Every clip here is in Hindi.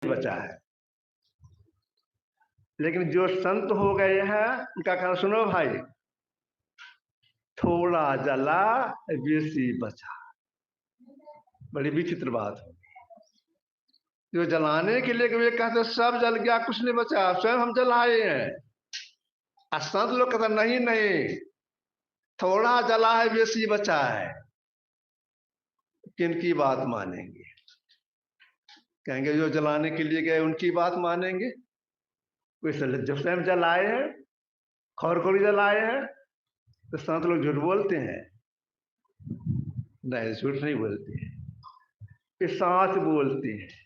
बचा है। लेकिन जो संत हो गए हैं उनका कहना सुनो भाई, थोड़ा जला बेसी बचा। बड़ी विचित्र बात है। जो जलाने के लिए वे कहते सब जल गया कुछ नहीं बचा, स्वयं हम जलाए हैं। संत लोग कहते नहीं नहीं, थोड़ा जला है बेसी बचा है। किनकी बात मानेंगे? कहेंगे जो जलाने के लिए गए उनकी बात मानेंगे? कोई जब स्वयं जलाए हैं, खौरखोरी जलाए हैं, तो संत लोग झूठ बोलते हैं? नहीं, झूठ नहीं बोलते हैं, ये सच बोलते हैं।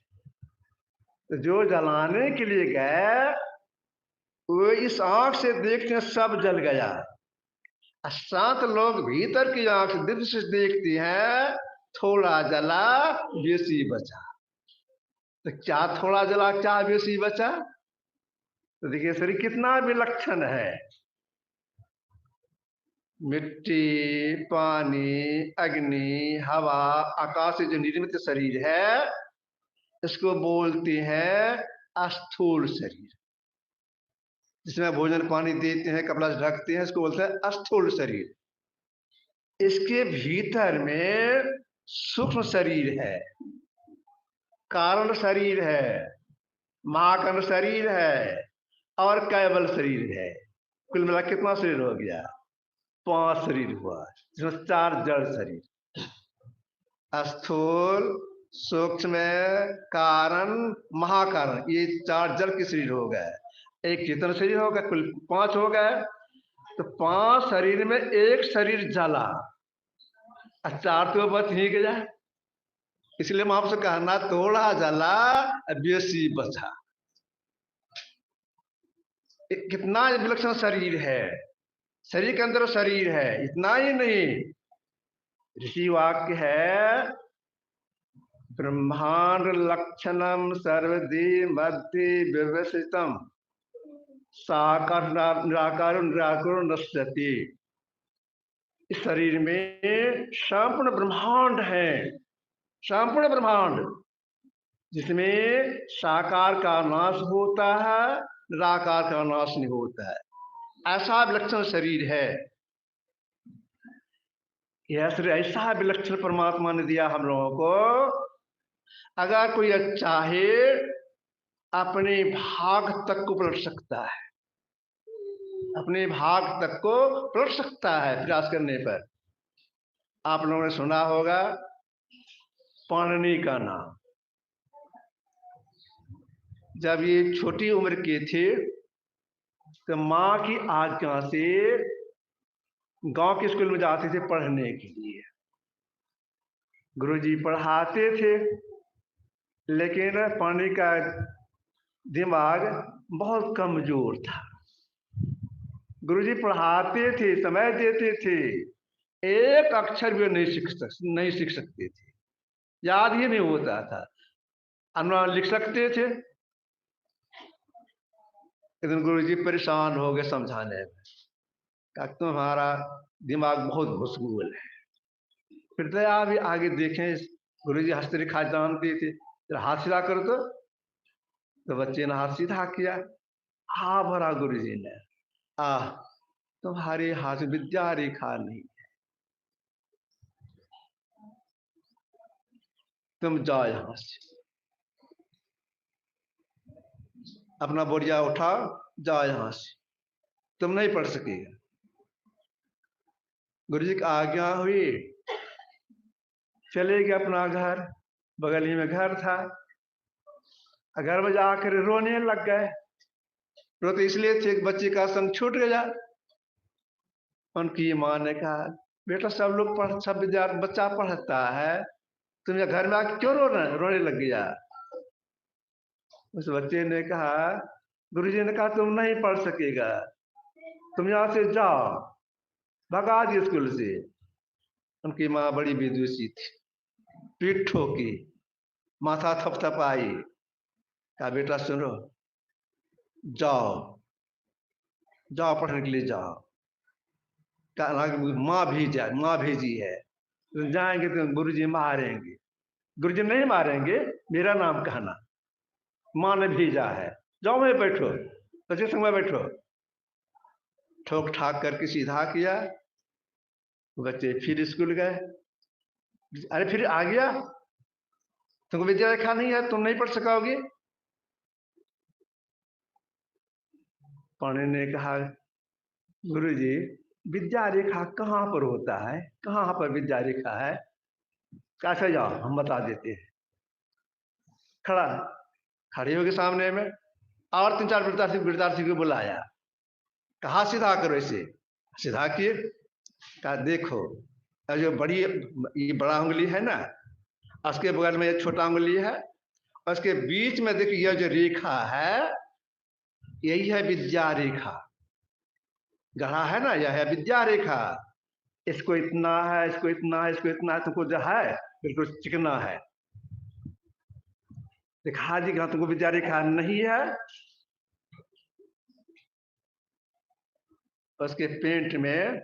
तो जो जलाने के लिए गए वो इस आंख से देखते हैं सब जल गया। संत लोग भीतर की आंख दिव्य से देखती हैं, थोड़ा जला बेसी बचा। तो क्या थोड़ा जला क्या बेसी बचा? तो देखिए शरीर कितना विलक्षण है। मिट्टी, पानी, अग्नि, हवा, आकाश से जो निर्मित शरीर है इसको बोलते हैं स्थूल शरीर। जिसमें भोजन पानी देते हैं, कपड़ा ढकते हैं, इसको बोलते हैं स्थूल शरीर। इसके भीतर में सूक्ष्म शरीर है, कारण शरीर है, महाकर्ण शरीर है और कैवल शरीर है। कुल मिला कितना शरीर हो गया? 5 शरीर हुआ, जिसमें 4 जड़ शरीर, स्थूल, सूक्ष्म, कारण, महाकारण, ये 4 जड़ के शरीर हो गए। एक चेतन शरीर हो गया, कुल 5 हो गए। तो 5 शरीर में एक शरीर जला, 4 तो बच ही गया। इसलिए मैं आपसे कहना, थोड़ा जला बेसी बचा। कितना विलक्षण शरीर है, शरीर के अंदर शरीर है। इतना ही नहीं, ऋषि वाक्य है, ब्रह्मांड लक्षणम सर्वदी मध्य व्यवस्थितम साकार निराकार निराकार नश्यति। इस शरीर में संपूर्ण ब्रह्मांड है, संपूर्ण ब्रह्मांड, जिसमें साकार का नाश होता है, निराकार का नाश नहीं होता है। ऐसा विलक्षण शरीर है। यह शरीर ऐसा विलक्षण परमात्मा ने दिया हम लोगों को। अगर कोई चाहे अपने भाग तक को पलट सकता है, अपने भाग तक को पलट सकता है प्रयास करने पर। आप लोगों ने सुना होगा पाणिनि का नाम। जब ये छोटी उम्र के थे तो माँ की आज्ञा से गांव के स्कूल में जाते थे पढ़ने के लिए। गुरुजी पढ़ाते थे, लेकिन पाणिनि का दिमाग बहुत कमजोर था। गुरुजी पढ़ाते थे, समय देते थे, एक अक्षर भी नहीं सीख सकते थे, याद ही नहीं होता था। अनुमान लिख सकते थे, लेकिन गुरुजी परेशान हो गए समझाने में, कहा तुम्हारा दिमाग बहुत भूसगुल है। फिर तो आप आगे देखें, गुरुजी हस्तरेखा जानते थे, हाथ सीधा करो तो बच्चे ने हाथ सीधा किया। हा भरा गुरुजी ने, तुम्हारे हाथ विद्या रेखा नहीं है, तुम जाओ यहां से, अपना बोरिया उठाओ, जाओ यहां से, तुम नहीं पढ़ सकेगा। गुरुजी की आज्ञा हुई, चले गए अपना घर, बगल ही में घर था। घर में जाकर रोने लग गए। रोते इसलिए थे कि बच्चे का संग छूट गया। उनकी माँ ने कहा, बेटा सब लोग सब बच्चा पढ़ता है, तुम घर में आके क्यों रोने लग गया? उस बच्चे ने कहा, गुरुजी ने कहा तुम नहीं पढ़ सकेगा, तुम यहां से जाओ, भगा दिए स्कूल से। उनकी माँ बड़ी विदुषी थी, पीठ ठोकी, माथा थपथपाई, कहा बेटा सुनो, जाओ जाओ पढ़ने के लिए जाओ। माँ भेजी है, तो जाएंगे तो गुरुजी मारेंगे। गुरुजी नहीं मारेंगे, मेरा नाम कहना, माँ ने भेजा है, जाओ मैं बैठो, बच्चे संग में बैठो। ठोक ठाक करके सीधा किया, बच्चे फिर स्कूल गए। अरे फिर आ गया, तुमको विद्या रेखा नहीं है, तुम नहीं पढ़ सकोगे। पाणि ने कहा, गुरुजी विद्या रेखा कहाँ पर होता है, कहाँ पर विद्या रेखा है, कैसे जाओ हम बता देते हैं। खड़े हो गए सामने में, और 3-4 विद्यार्थी को बुलाया, कहा सीधा करो इसे, सीधा किए। कहा देखो, जो बड़ी ये बड़ा उंगली है ना, उसके बगल में ये छोटा उंगली है, उसके बीच में देखिए यह जो रेखा है, यही है विद्या रेखा। गढ़ा है ना, यह है विद्या रेखा। इसको इतना है, इसको इतना है, इसको इतना है, तुमको जो है बिल्कुल चिकना है। देखा जी, तुमको विद्या रेखा नहीं है। उसके पेंट में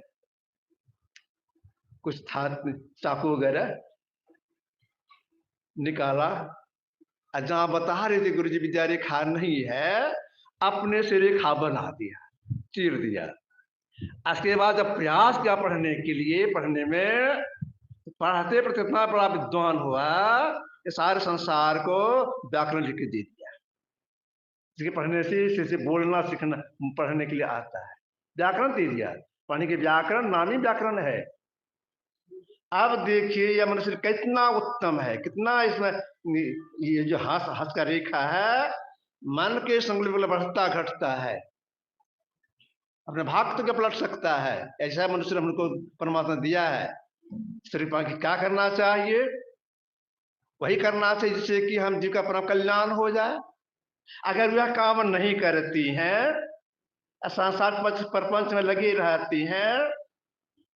कुछ था, चाकू वगैरह निकाला, जहां बता रहे थे गुरुजी विद्या रेखा नहीं है, अपने से रेखा बना दिया, चीर दिया। उसके बाद जब प्रयास किया पढ़ने के लिए, पढ़ने में पढ़ते पढ़ते इतना बड़ा विद्वान हुआ, ये सारे संसार को व्याकरण लिख के दे दिया। जिसके पढ़ने से बोलना सीखना पढ़ने के लिए आता है, व्याकरण दे दिया। पढ़ने के व्याकरण नामी व्याकरण है। अब देखिए यह मनुष्य कितना उत्तम है, कितना इसमें ये जो हंस का रेखा है, मन के संकल्प बढ़ता घटता है, अपने भक्त को पलट सकता है। ऐसा मनुष्य हमको परमात्मा दिया है। शरीर की क्या करना चाहिए, वही करना चाहिए जिससे कि हम जीव का परम कल्याण हो जाए। अगर वह काम नहीं करती हैं, संसार प्रपंच में लगी रहती हैं,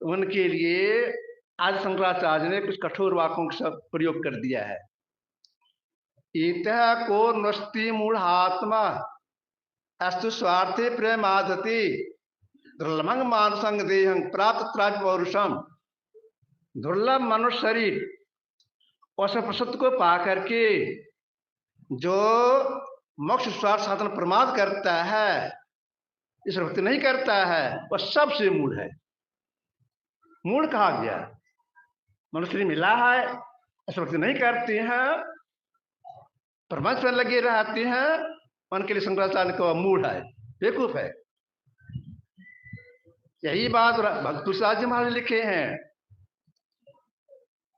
उनके लिए आज शंकराचार्य ने कुछ कठोर वाक्यों का प्रयोग कर दिया है। इतः को नस्ति मूढ़ात्मा अस्तु स्वार्थे प्रेमादति दुर्लभं मानसंग देहं प्राप्त त्राज पौरुषम। दुर्लभ मनुष्य शरीर उस प्रसुत को पा करके जो मोक्ष स्वार्थ साधन प्रमाद करता है, इस भक्ति नहीं करता है, वह सबसे मूढ़ है। मूढ़ कहा गया, मनुष्य मिला है, इस भक्ति नहीं करती हैं, प्रपंच में लगे रहती हैं, उनके लिए शंकराचार्य को मूढ़ है, बेवकूफ है। यही बात भक्त तुलसीदास जी महाराज लिखे हैं,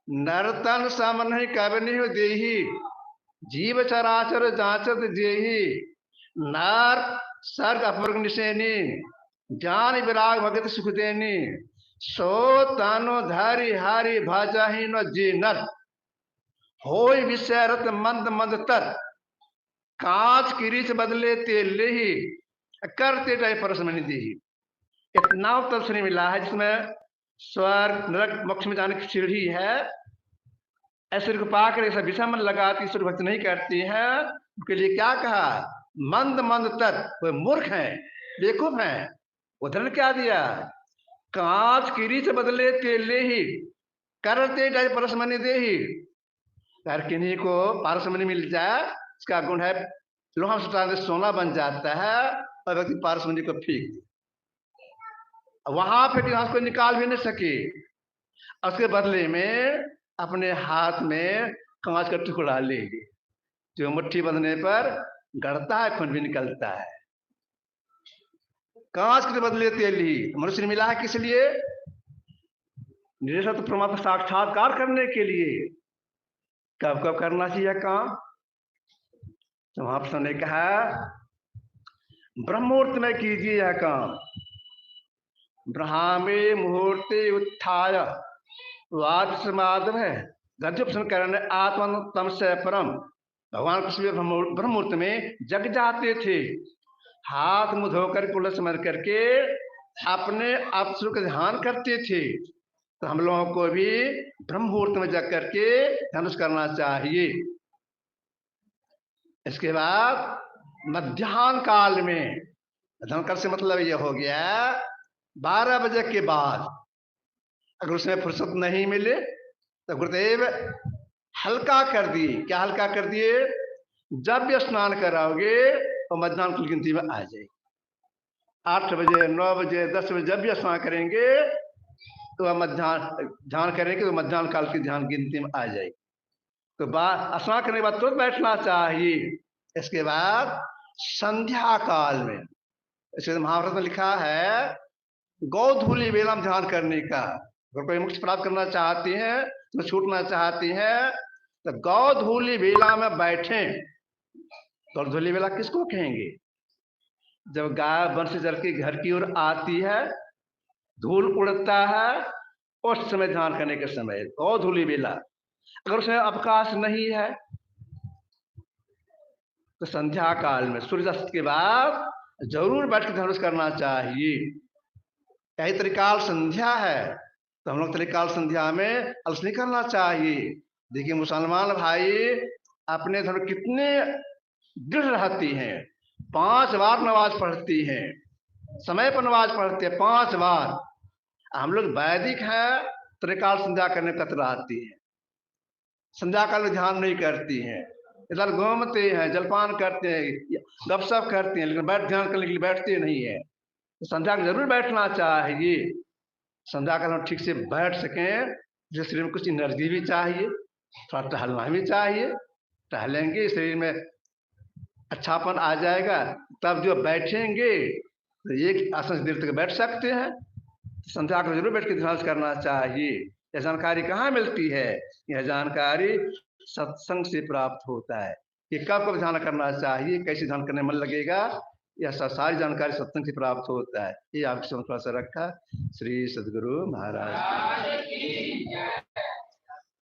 नरतन सम नहीं कबनि देही जीव चराचर जांचत जेही नर सर्ग अपवर्ग निशेनी ज्ञान विराग भगत सुख देनी सो तनु धरि हरि भजहि न जी नर होय विषयरत मंद मंद तर कांच किरीच बदले ते लेही करते टाइप परसमनि देही। इतना उत्तर सुनी मिला है जिसमें स्वर्ग नरक मोक्ष में जाने की सीढ़ी है। ऐश्वर्य को पाकर ऐसा विषय मन लगाती, ईश्वर भक्ति नहीं करती है, उनके लिए क्या कहा, मंद मंद तर, वे मूर्ख हैं, बेवकूफ हैं। उदाहरण क्या दिया, कांच किरी से बदले तेले ही करते जाए परसमनि दे ही। अगर किन्हीं को पारसमणि मिल जाए, इसका गुण है लोहा सुटाने से सोना बन जाता है, और व्यक्ति पारसमणि को फेंक दे, वहां फेंक उसको निकाल भी नहीं सके। उसके बदले में अपने हाथ में कांच का टुकड़ा ले ली, जो मुट्ठी बंधने पर गड़ता है, खून भी निकलता है। कांच के बदले तेल ही मनुष्य ने मिला है, किस लिए, निरसत परमात्मा साक्षात्कार करने के लिए। कब कब करना चाहिए काम, तो महापुरुषों ने कहा ब्रह्ममुहूर्त में कीजिए यह काम। ब्रह्मे मुहूर्ते उत्थाय वाद समाधव है गद्योपसन करने आत्मन तम से परम। भगवान कृष्ण ब्रह्ममुहूर्त में जग जाते थे, हाथ मुंह धोकर कुल स्मर करके अपने अवसर का ध्यान करते थे। तो हम लोगों को भी ब्रह्म मुहूर्त में जग करके धनुष करना चाहिए। इसके बाद मध्याह्न काल में, मध्याह्न से मतलब यह हो गया 12 बजे के बाद, अगर उसमें फुर्सत नहीं मिले तो गुरुदेव हल्का कर दिए। क्या हल्का कर दिए, जब भी स्नान कराओगे तो मध्याह्न की गिनती में आ जाएगी। 8 बजे, 9 बजे, 10 बजे जब भी स्नान करेंगे तो वह मध्याह्न ध्यान करेंगे तो मध्याह्न काल की ध्यान गिनती में आ जाएगी। तो स्नान करने के बाद तुरंत बैठना चाहिए। इसके बाद संध्या काल में, इसके महाभारत में लिखा है गौधूली वेला में ध्यान करने का। अगर कोई मोक्ष प्राप्त करना चाहती हैं, तो छूटना चाहती हैं, तो गौधूली वेला में बैठें। गौधूली वेला किसको कहेंगे? जब गाय वन से चल के घर की ओर आती है, धूल उड़ता है, उस समय ध्यान करने के समय गौधूली वेला। अगर उसमें अवकाश नहीं है तो संध्या काल में सूर्यास्त के बाद जरूर बैठ के ध्यान करना चाहिए। यही त्रिकाल संध्या है, तो हम लोग त्रिकाल संध्या में अलस नहीं करना चाहिए। देखिए मुसलमान भाई अपने धर्म कितने दृढ़ रहती हैं, 5 बार नमाज पढ़ती हैं, समय पर नमाज पढ़ते हैं 5 बार। हम लोग वैदिक हैं, त्रिकाल संध्या करने कतराती हैं, संध्या काल में ध्यान नहीं करती हैं, इधर घूमते हैं, जलपान करते हैं, गपशप करते हैं, लेकिन ध्यान करने के लिए बैठते नहीं है। तो संध्या को जरूर बैठना चाहिए। संध्या काल में ठीक से बैठ सकें, जिस शरीर में कुछ एनर्जी भी चाहिए, थोड़ा टहलना भी चाहिए। टहलेंगे शरीर में अच्छापन आ जाएगा, तब जो बैठेंगे तो एक आसन से देर तक बैठ सकते हैं। संध्या को जरूर बैठ के ध्यान करना चाहिए। यह जानकारी कहाँ मिलती है? यह जानकारी सत्संग से प्राप्त होता है कि कब कब ध्यान करना चाहिए, कैसे ध्यान करने मन लगेगा। यह सारी जानकारी सत्संग से प्राप्त होता है। ये आपके समझ थोड़ा सा रखा। श्री सद्गुरु महाराज।